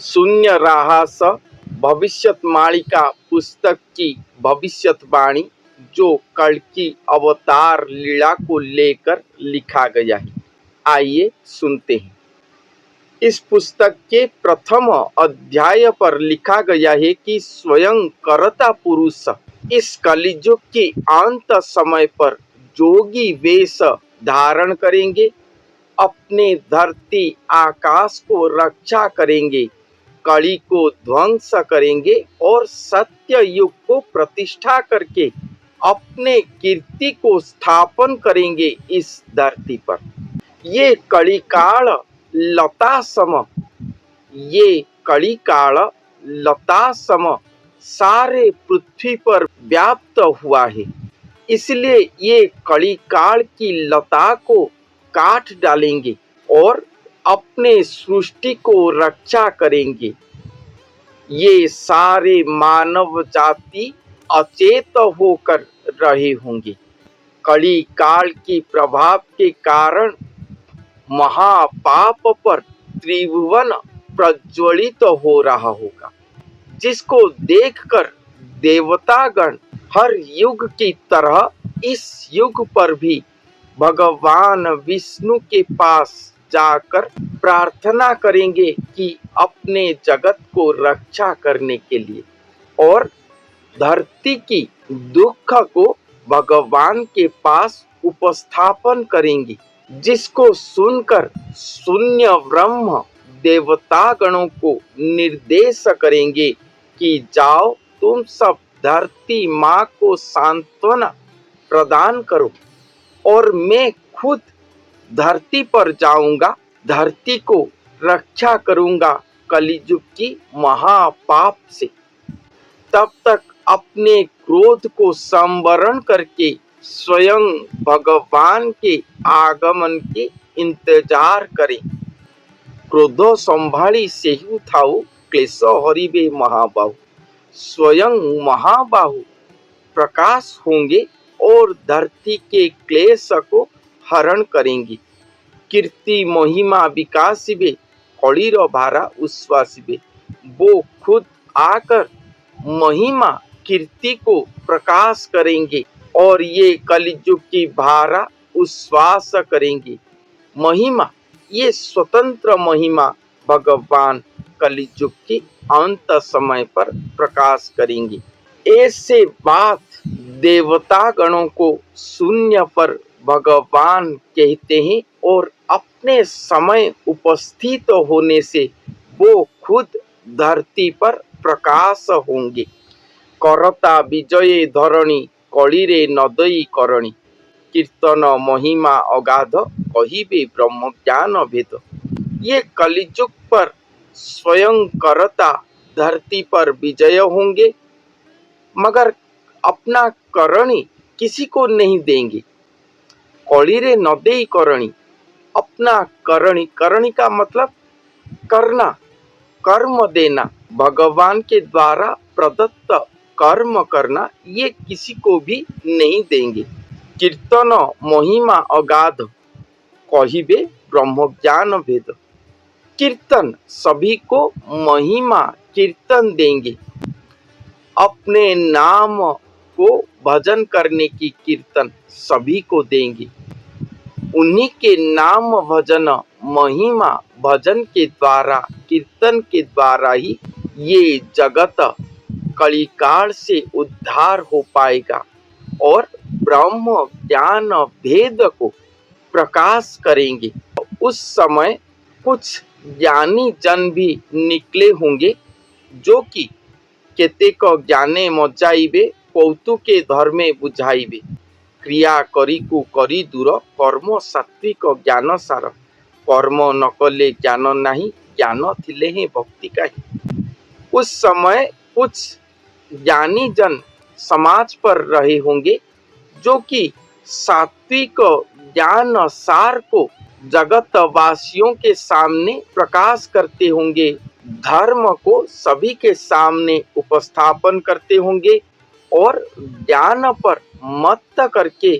शून्य राहस भविष्यत मालिका पुस्तक की भविष्यवाणी जो कल्कि अवतार लीला को लेकर लिखा गया है। आइए सुनते हैं। इस पुस्तक के प्रथम अध्याय पर लिखा गया है कि स्वयं कर्ता पुरुष इस कलियुग के अंत समय पर जोगी वेश धारण करेंगे, अपने धरती आकाश को रक्षा करेंगे, कली को ध्वंस करेंगे और सत्य युग को प्रतिष्ठा करके अपने कीर्ति को स्थापन करेंगे इस धरती पर। ये कलिकाल लता सम ये कलिकाल लता सम सारे पृथ्वी पर व्याप्त हुआ है। इसलिए ये कलिकाल की लता को काट डालेंगे और अपने सृष्टि को रक्षा करेंगे। ये सारे मानव जाति अचेत होकर रहे होंगे। कली काल की प्रभाव के कारण महापाप पर त्रिभुवन प्रज्वलित हो रहा होगा, जिसको देखकर देवतागण हर युग की तरह इस युग पर भी भगवान विष्णु के पास जाकर प्रार्थना करेंगे कि अपने जगत को रक्षा करने के लिए, और धरती की दुख को भगवान के पास उपस्थापन करेंगे, जिसको सुनकर शून्य ब्रह्म देवतागणों को निर्देश करेंगे कि जाओ तुम सब धरती माँ को सांत्वना प्रदान करो और मैं खुद धरती पर जाऊंगा, धरती को रक्षा करूंगा कलियुग की महापाप से। तब तक अपने क्रोध को संवरण करके स्वयं भगवान के आगमन के इंतजार करें। क्रोधो संभाली सेहु थाउ क्लेश हरिबे महाबाहु। स्वयं महाबाहु प्रकाश होंगे और धरती के क्लेश को हरण करेंगे। कीर्ति महिमा विकासिबे कलिर भारा उश्वासिबे। वो खुद आकर महिमा कीर्ति को प्रकाश करेंगे और ये कलियुग की भारा उश्वास करेंगे। महिमा, ये स्वतंत्र महिमा भगवान कलियुग के अंत समय पर प्रकाश करेंगे। ऐसे बात देवता गणों को शून्य पर भगवान कहते हैं और अपने समय उपस्थित होने से वो खुद धरती पर प्रकाश होंगे। करता विजय धरणी कलिरे नदई करणी। कीर्तन महिमा अगाध कहिबे ब्रह्म ज्ञान भेद। ये कलियुग पर स्वयं करता धरती पर विजय होंगे, मगर अपना करणी किसी को नहीं देंगे। कलिरे नदई करणी, अपना करणी, करणी का मतलब करना, कर्म देना, भगवान के द्वारा प्रदत्त कर्म करना, ये किसी को भी नहीं देंगे। कीर्तन महिमा अगाध कहिबे ब्रह्म ज्ञान भेद। कीर्तन, सभी को महिमा कीर्तन देंगे। अपने नाम को भजन करने की कीर्तन सभी को देंगे। उन्हीं के नाम भजन महिमा भजन के द्वारा, कीर्तन के द्वारा ही ये जगत कलिकाल से उद्धार हो पाएगा और ब्रह्म ज्ञान भेद को प्रकाश करेंगे। उस समय कुछ ज्ञानी जन भी निकले होंगे जो कि केतेक ज्ञाने मजाइबे कौतुके धर्मे बुझाइबे। क्रिया करिकु करी दूर कर्म सात्विक ज्ञान सार। कर्म न कले ज्ञान नहीं, ज्ञान थिले ही भक्ति काहि। उस समय कुछ ज्ञानी जन समाज पर रहे होंगे जो कि सात्विक ज्ञान सार को जगत वासियों के सामने प्रकाश करते होंगे, धर्म को सभी के सामने उपस्थापन करते होंगे और ज्ञान पर मत करके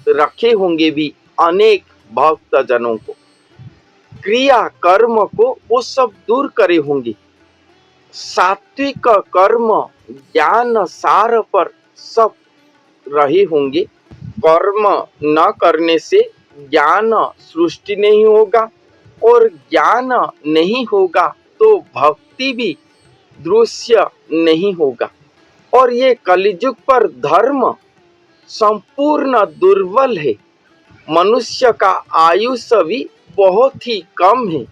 रखे होंगे भी अनेक भक्त जनों को। क्रिया कर्म को वो सब दूर करे होंगे। सात्विक कर्म ज्ञान सार पर सब रहे होंगे। कर्म न करने से ज्ञान सृष्टि नहीं होगा, और ज्ञान नहीं होगा तो भक्ति भी दृश्य नहीं होगा। और ये कलियुग पर धर्म संपूर्ण दुर्बल है। मनुष्य का आयुष्य भी बहुत ही कम है।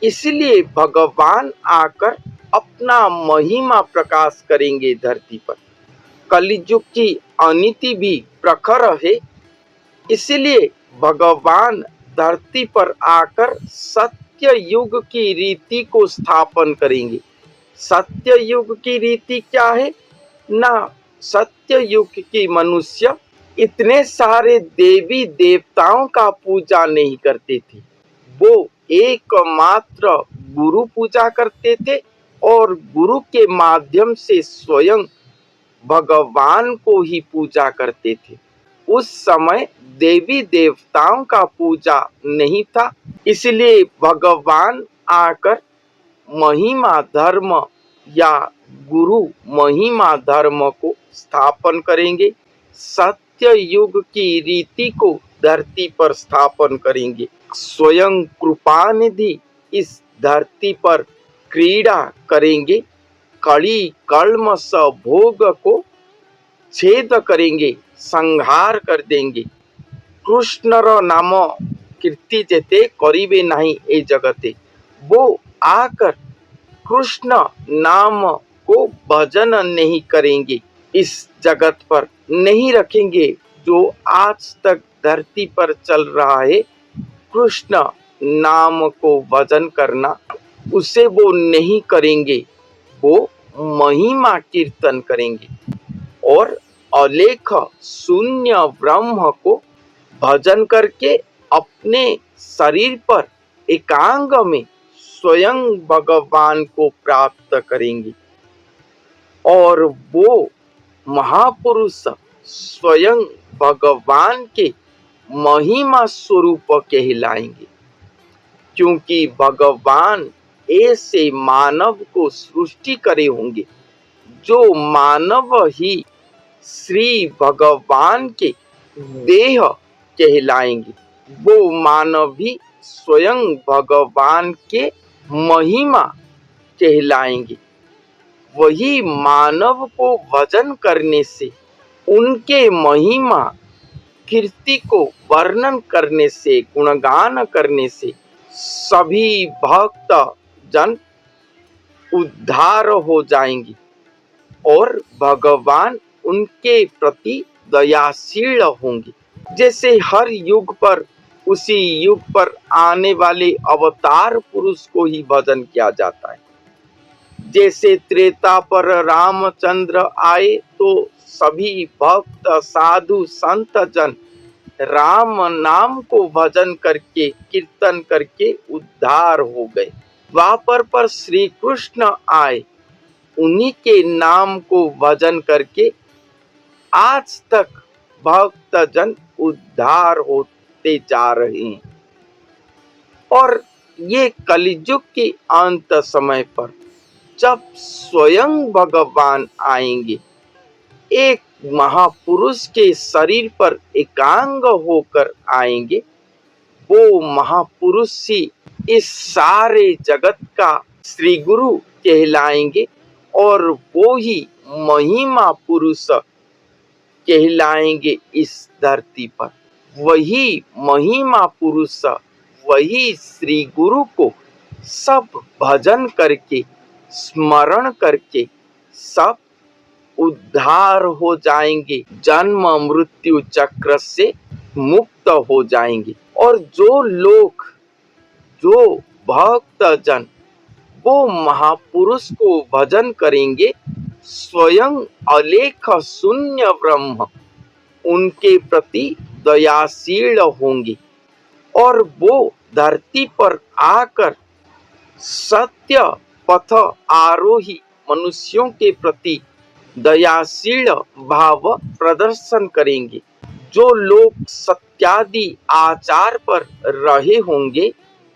इसलिए भगवान आकर अपना महिमा प्रकाश करेंगे धरती पर। कलियुग की अनीति भी प्रखर है। इसलिए भगवान धरती पर आकर सत्य युग की रीति को स्थापन करेंगे। सत्य युग की रीति क्या है ना? सत्य युग की मनुष्य इतने सारे देवी देवताओं का पूजा नहीं करते थे। वो एकमात्र गुरु पूजा करते थे, और गुरु के माध्यम से स्वयं भगवान को ही पूजा करते थे। उस समय देवी देवताओं का पूजा नहीं था। इसलिए भगवान आकर महिमा धर्म या गुरु महिमा धर्म को स्थापन करेंगे। सत्य युग की रीति को धरती पर स्थापन करेंगे। स्वयं कृपानिधि इस धरती पर क्रीड़ा करेंगे। कली कल्मष भोग को छेद करेंगे, संहार कर देंगे। कृष्णर नाम कीर्ति जेते करिबे नहीं ए जगते। वो आकर कृष्ण नाम को भजन नहीं करेंगे, इस जगत पर नहीं रखेंगे। जो आज तक धरती पर चल रहा है कृष्ण नाम को भजन करना, उसे वो नहीं करेंगे। वो महिमा कीर्तन करेंगे और अलेख शून्य ब्रह्म को भजन करके अपने शरीर पर एकांग में स्वयं भगवान को प्राप्त करेंगे। और वो महापुरुष स्वयं भगवान के महिमा स्वरूप कहलाएंगे, क्योंकि भगवान ऐसे मानव को सृष्टि करे होंगे जो मानव ही श्री भगवान के देह कहलाएंगे। वो मानव भी स्वयं भगवान के महिमा कहलाएंगे। वही मानव को भजन करने से, उनके महिमा कीर्ति को वर्णन करने से, गुणगान करने से सभी भक्त जन उद्धार हो जाएंगे और भगवान उनके प्रति दयाशील होंगे। जैसे हर युग पर उसी युग पर आने वाले अवतार पुरुष को ही भजन किया जाता है। जैसे त्रेता पर रामचंद्र आए तो सभी भक्त साधु संत जन राम नाम को भजन करके कीर्तन करके उद्धार हो गए। द्वापर पर श्री कृष्ण आए, उन्हीं के नाम को भजन करके आज तक भक्त जन उद्धार होते जा रहे हैं। और ये कलियुग के अंत समय पर जब स्वयं भगवान आएंगे, एक महापुरुष के शरीर पर एकांग होकर आएंगे, वो महापुरुष ही इस सारे जगत का श्री गुरु कहलाएंगे और वो ही महिमा पुरुष कहलाएंगे इस धरती पर। वही महिमा पुरुष, वही श्री गुरु को सब भजन करके स्मरण करके सब उद्धार हो जाएंगे, जन्म मृत्यु चक्र से मुक्त हो जाएंगे। और जो भक्त जन वो महापुरुष को भजन करेंगे, स्वयं अलेख शून्य ब्रह्म उनके प्रति दयाशील होंगे और वो धरती पर आकर सत्य पथ आरोही मनुष्यों के प्रति दयाशील भाव प्रदर्शन करेंगे। जो लोग सत्यादि आचार पर रहे होंगे,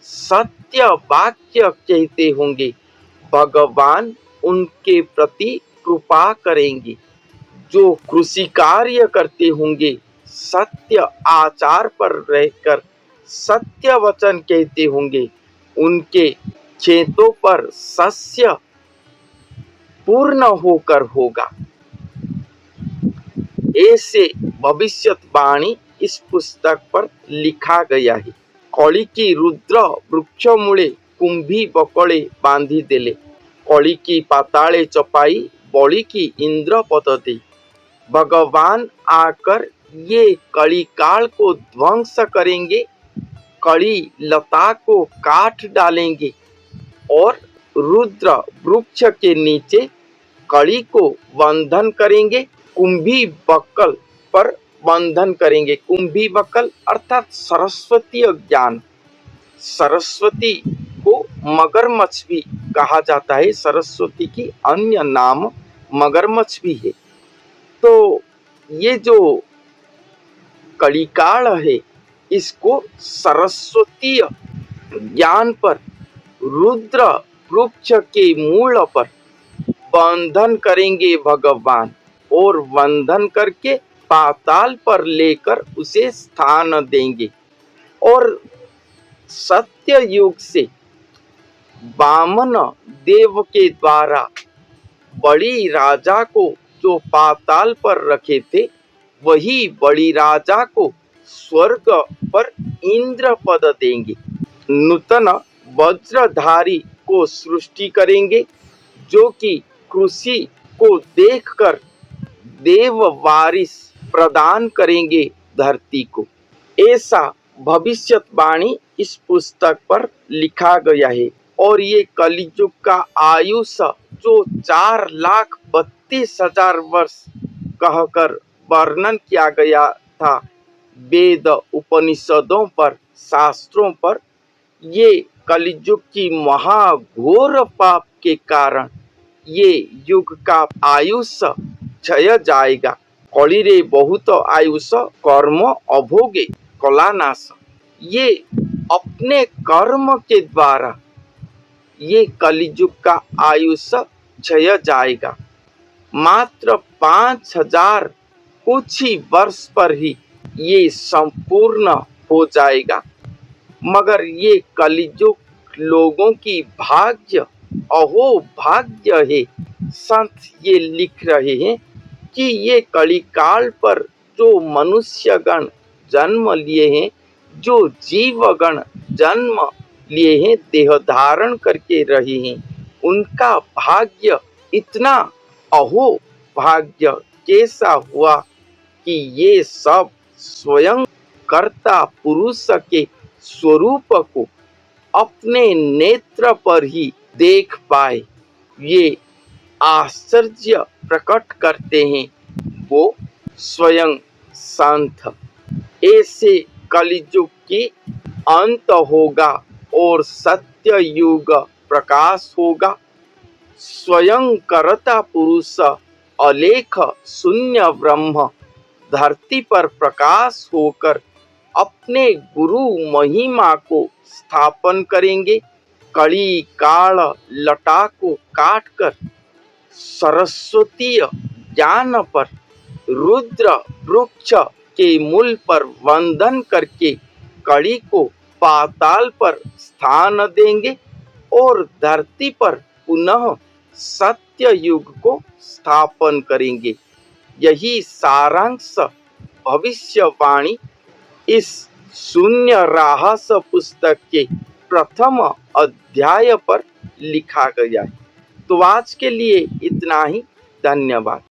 सत्य सत्य वाक्य कहते होंगे, भगवान उनके प्रति कृपा करेंगे। जो कृषि कार्य करते होंगे, सत्य आचार पर रहकर सत्य वचन कहते होंगे, उनके खेतों पर शस्य पूर्ण होकर होगा। ऐसे भविष्यवाणी इस पुस्तक पर लिखा गया है। कली की रुद्र वृक्ष मूले कुंभी बकले बांधी देले, कली की पाताले चपाई बलि की इंद्र पद दे। भगवान आकर ये कली काल को ध्वंस करेंगे, कली लता को काट डालेंगे और रुद्र वृक्ष के नीचे कली को बंधन करेंगे, कुंभी बक्कल पर बंधन करेंगे। कुंभी बक्कल अर्थात सरस्वती ज्ञान। सरस्वती को मगरमच्छ भी कहा जाता है, सरस्वती की अन्य नाम मगरमच्छ भी है। तो ये जो कलिकाल है, इसको सरस्वती ज्ञान पर रुद्र वृक्ष के मूल पर बंधन करेंगे भगवान, और बंधन करके पाताल पर लेकर उसे स्थान देंगे। और सत्य युग से वामन देव के द्वारा बड़ी राजा को जो पाताल पर रखे थे, वही बड़ी राजा को स्वर्ग पर इंद्र पद देंगे। नूतन वज्रधारी को सृष्टि करेंगे, जो कि कृषि को देखकर देव वारिस प्रदान करेंगे धरती को। ऐसा भविष्यवाणी इस पुस्तक पर लिखा गया है। और ये कलियुग का आयुष जो 4,32,000 वर्ष कहकर वर्णन किया गया था वेद उपनिषदों पर, शास्त्रों पर, ये कलियुग की महाघोर पाप के कारण ये युग का आयुष क्षय जाएगा। कलिरे बहुत आयुष कर्म अभोगे कलानाश। ये अपने कर्म के द्वारा ये कलियुग का आयुष क्षय जाएगा। मात्र 5,000 कुछ ही वर्ष पर ही ये संपूर्ण हो जाएगा। मगर ये कलियुग लोगों की भाग्य अहो भाग्य है। संत ये लिख रहे हैं कि ये कलिकाल पर जो मनुष्यगण जन्म लिए हैं, जो जीवगण जन्म लिए हैं, देह धारण करके रहे हैं, उनका भाग्य इतना अहो भाग्य कैसा हुआ कि ये सब स्वयं कर्ता पुरुष के स्वरूप को अपने नेत्र पर ही देख पाए। ये आश्चर्य प्रकट करते हैं वो स्वयं संत। ऐसे कलियुग की अंत होगा और सत्य युग प्रकाश होगा। स्वयं कर्ता पुरुष अलेख शून्य ब्रह्म धरती पर प्रकाश होकर अपने गुरु महिमा को स्थापन करेंगे। कली काल लटा को काटकर सरस्वती ज्ञान पर रुद्र वृक्ष के मूल पर वंदन करके कली को पाताल पर स्थान देंगे और धरती पर पुनः सत्य युग को स्थापन करेंगे। यही सारांश भविष्यवाणी इस शून्य रहस्य पुस्तक के प्रथम अध्याय पर लिखा गया है। तो आज के लिए इतना ही। धन्यवाद।